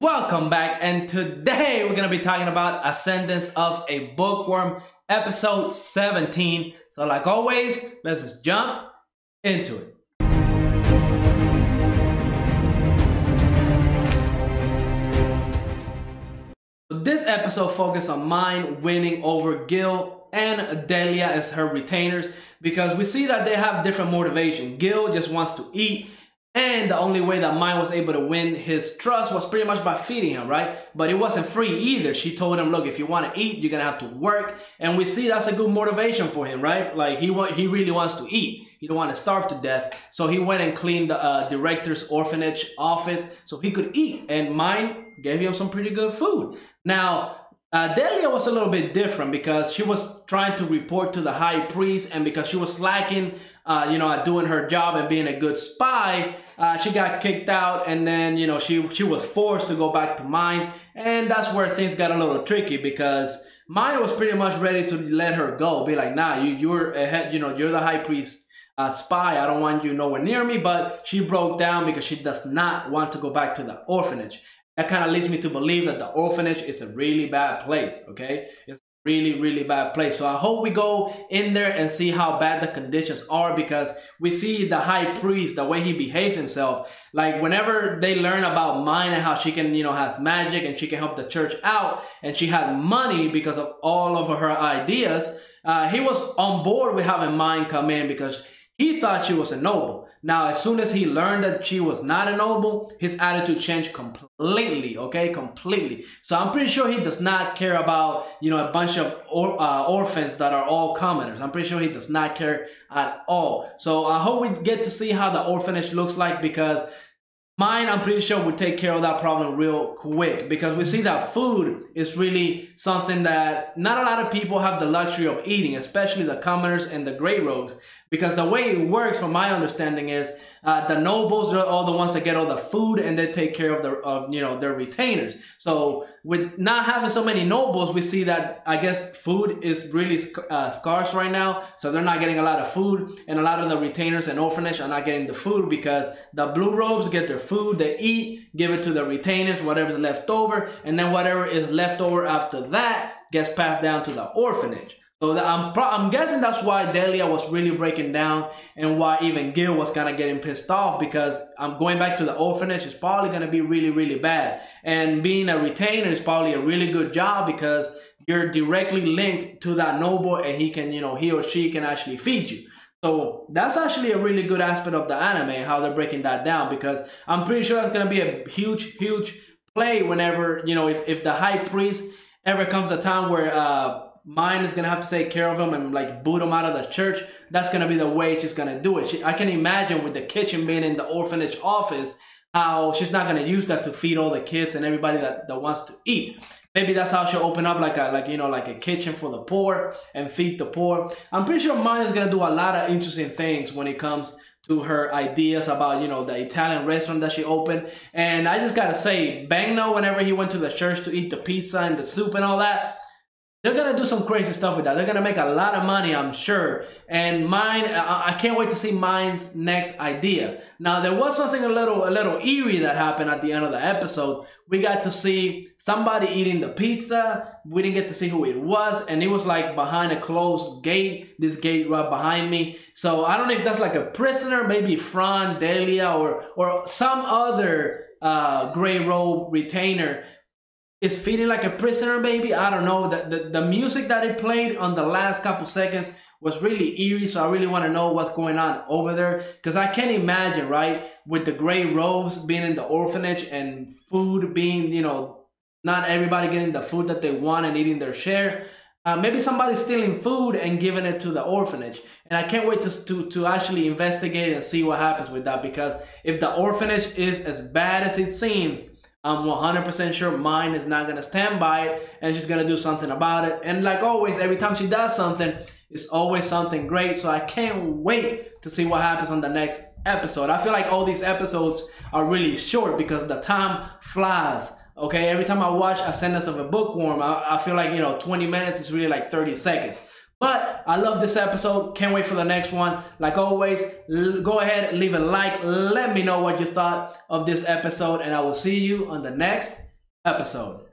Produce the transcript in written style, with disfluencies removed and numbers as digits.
Welcome back, and today we're going to be talking about Ascendance of a Bookworm, episode 17. So like always, let's just jump into it. This episode focused on Mind winning over Gil and Delia as her retainers because we see that they have different motivation. Gil just wants to eat, and the only way that Mind was able to win his trust was pretty much by feeding him, right? But it wasn't free either. She told him, look, if you want to eat, you're going to have to work. And we see that's a good motivation for him, right? Like he really wants to eat. He don't want to starve to death. So he went and cleaned the director's orphanage office so he could eat. And Mind gave him some pretty good food. Now, Delia was a little bit different because she was trying to report to the high priest, and because she was slacking, at doing her job and being a good spy, she got kicked out, and then, she was forced to go back to Mind, and that's where things got a little tricky because Mind was pretty much ready to let her go, be like, nah, you're ahead, you're the high priest spy, I don't want you nowhere near me, but she broke down because she does not want to go back to the orphanage. That kind of leads me to believe that the orphanage is a really bad place, okay? It's a really, really bad place. So I hope we go in there and see how bad the conditions are, because we see the high priest, the way he behaves himself. Like whenever they learn about Mind and how she can, has magic and she can help the church out, and she had money because of all of her ideas, he was on board with having Mind come in because he thought she was a noble. Now, as soon as he learned that she was not a noble, his attitude changed completely, okay? Completely. So I'm pretty sure he does not care about, a bunch of orphans that are all commoners. I'm pretty sure he does not care at all. So I hope we get to see how the orphanage looks like, because Mind, I'm pretty sure, would take care of that problem real quick, because we see that food is really something that not a lot of people have the luxury of eating, especially the commoners and the gray robes. Because the way it works, from my understanding, is the nobles are all the ones that get all the food, and they take care of their retainers. So with not having so many nobles, we see that, I guess, food is really scarce right now. So they're not getting a lot of food, and a lot of the retainers and orphanage are not getting the food because the blue robes get their food, they eat, give it to the retainers, whatever's left over, and then whatever is left over after that gets passed down to the orphanage. So I'm guessing that's why Delia was really breaking down, and why even Gil was kind of getting pissed off, because I'm going back to the orphanage is probably going to be really, really bad. And being a retainer is probably a really good job because you're directly linked to that noble, and he can, he or she can actually feed you. So that's actually a really good aspect of the anime, how they're breaking that down, because I'm pretty sure that's going to be a huge, huge play whenever, if the high priest ever comes a time where, Mind is going to have to take care of him and like boot him out of the church. That's going to be the way she's going to do it. I can imagine with the kitchen being in the orphanage office, how she's not going to use that to feed all the kids and everybody that wants to eat. Maybe that's how she'll open up like a kitchen for the poor and feed the poor. I'm pretty sure Mind is going to do a lot of interesting things when it comes to her ideas about, the Italian restaurant that she opened. And I just got to say, Bangno, whenever he went to the church to eat the pizza and the soup and all that, they're going to do some crazy stuff with that. They're going to make a lot of money, I'm sure. And Mind, I can't wait to see Mind's next idea. Now, there was something a little eerie that happened at the end of the episode. We got to see somebody eating the pizza. We didn't get to see who it was. And it was like behind a closed gate. This gate right behind me. So I don't know if that's like a prisoner, maybe Fran, Delia, or some other gray robe retainer is feeling like a prisoner, maybe. I don't know. The music that it played on the last couple seconds was really eerie, so I really want to know what's going on over there, because I can't imagine, right, with the gray robes being in the orphanage and food being, not everybody getting the food that they want and eating their share. Maybe somebody's stealing food and giving it to the orphanage. And I can't wait to actually investigate and see what happens with that, because if the orphanage is as bad as it seems, I'm 100% sure Mind is not going to stand by it, and she's going to do something about it. And like always, every time she does something, it's always something great. So I can't wait to see what happens on the next episode. I feel like all these episodes are really short because the time flies. Okay, every time I watch Ascendance of a Bookworm, I feel like, 20 minutes is really like 30 seconds. But I love this episode. Can't wait for the next one. Like always, go ahead, leave a like. Let me know what you thought of this episode, and I will see you on the next episode.